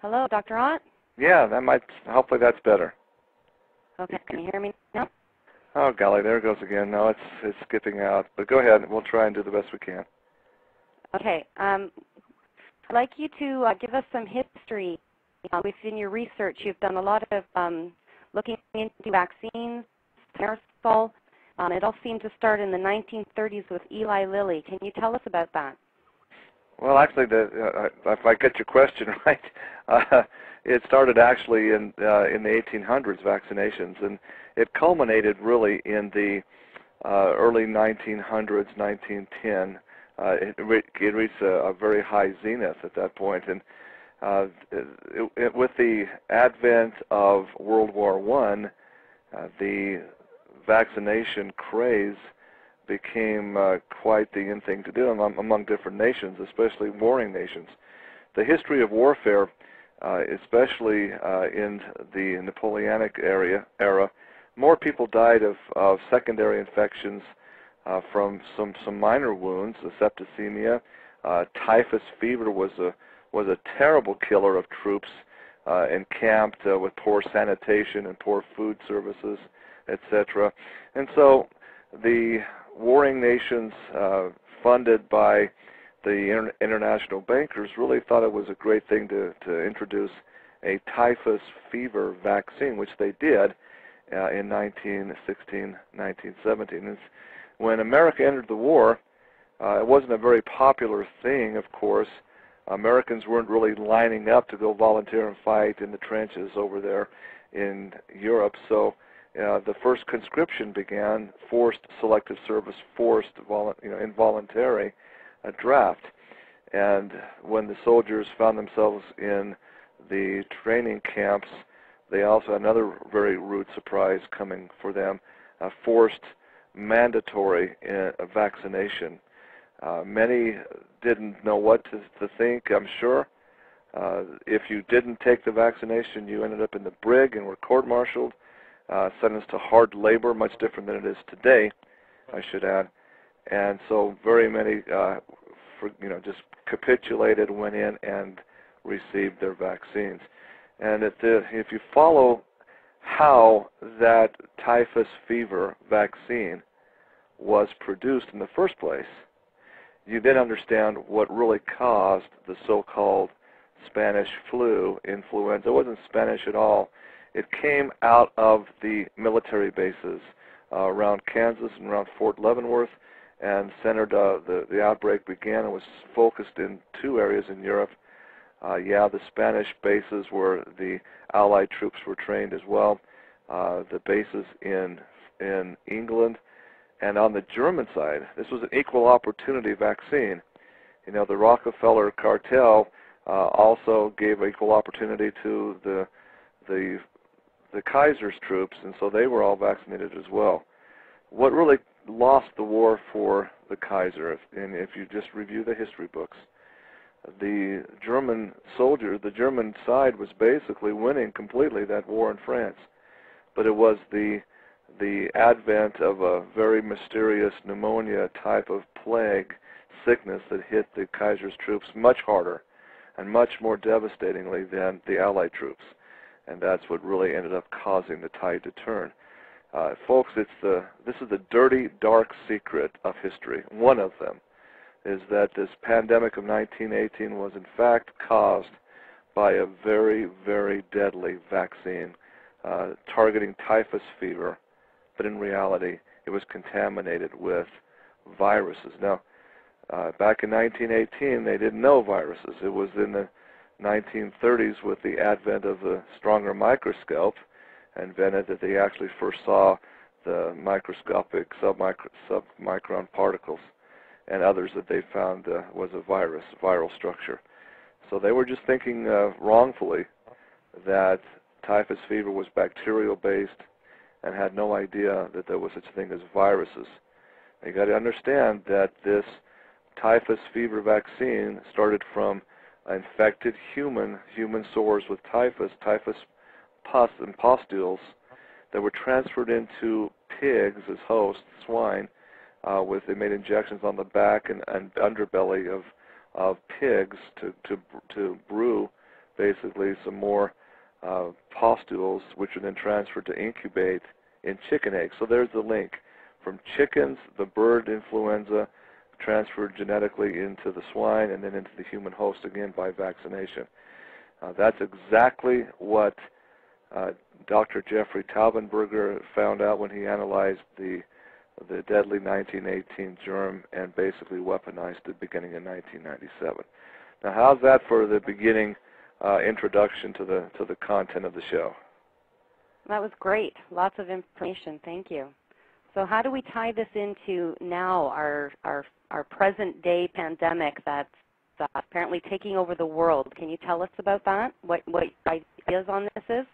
Hello, Dr. Ott? Yeah, hopefully that's better. Okay, can you hear me now? Oh, golly, there it goes again. No, it's skipping out. But go ahead. We'll try and do the best we can. Okay. I'd like you to give us some history within your research. You've done a lot of looking into vaccines, aerosol. It all seemed to start in the 1930s with Eli Lilly. Can you tell us about that? Well, actually, if I get your question right, it started actually in the 1800s, vaccinations, and it culminated really in the early 1900s, 1910. It reached a very high zenith at that point, and with the advent of World War I, the vaccination craze became quite the in thing to do among different nations, especially warring nations. The history of warfare, especially in the Napoleonic era, more people died of secondary infections from some minor wounds, septicemia. Typhus fever was a terrible killer of troops encamped with poor sanitation and poor food services, etc. And so the warring nations, funded by the international bankers, really thought it was a great thing to introduce a typhus fever vaccine, which they did in 1916, 1917. And when America entered the war, it wasn't a very popular thing, of course. Americans weren't really lining up to go volunteer and fight in the trenches over there in Europe, so the first conscription began, forced selective service, forced involuntary draft. And when the soldiers found themselves in the training camps, they also had another very rude surprise coming for them, forced mandatory vaccination. Many didn't know what to think, I'm sure. If you didn't take the vaccination, you ended up in the brig and were court-martialed, sentenced to hard labor, much different than it is today, I should add. And so very many, just capitulated, went in and received their vaccines. And if you follow how that typhus fever vaccine was produced in the first place, you then understand what really caused the so-called Spanish flu, influenza. It wasn't Spanish at all. It came out of the military bases around Kansas and around Fort Leavenworth, and centered. The outbreak began and was focused in two areas in Europe. The Spanish bases where the Allied troops were trained as well. The bases in England, and on the German side, this was an equal opportunity vaccine. The Rockefeller cartel also gave equal opportunity to the Kaiser's troops, and so they were all vaccinated as well. What really lost the war for the Kaiser, and if you just review the history books, the German soldiers, the German side was basically winning completely that war in France, but it was the advent of a very mysterious pneumonia type of plague sickness that hit the Kaiser's troops much harder and much more devastatingly than the Allied troops. And that's what really ended up causing the tide to turn. Folks, this is the dirty, dark secret of history. One of them is that this pandemic of 1918 was in fact caused by a very, very deadly vaccine targeting typhus fever, but in reality it was contaminated with viruses. Now, back in 1918 they didn't know viruses. It was in the 1930s with the advent of the stronger microscope invented that they actually first saw the microscopic submicron particles, and others that they found was a viral structure. So they were just thinking wrongfully that typhus fever was bacterial based and had no idea that there was such a thing as viruses. You got to understand that this typhus fever vaccine started from infected human sores with typhus pus and pustules that were transferred into pigs as hosts, swine, they made injections on the back and underbelly of pigs to brew basically some more pustules, which are then transferred to incubate in chicken eggs. So there's the link from chickens, the bird influenza, transferred genetically into the swine and then into the human host again by vaccination. That's exactly what Dr. Jeffrey Taubenberger found out when he analyzed the deadly 1918 germ and basically weaponized it beginning in 1997. Now, how's that for the beginning introduction to the content of the show? That was great. Lots of information. Thank you. So how do we tie this into now our present day pandemic that's apparently taking over the world? Can you tell us about that? What your ideas on this is?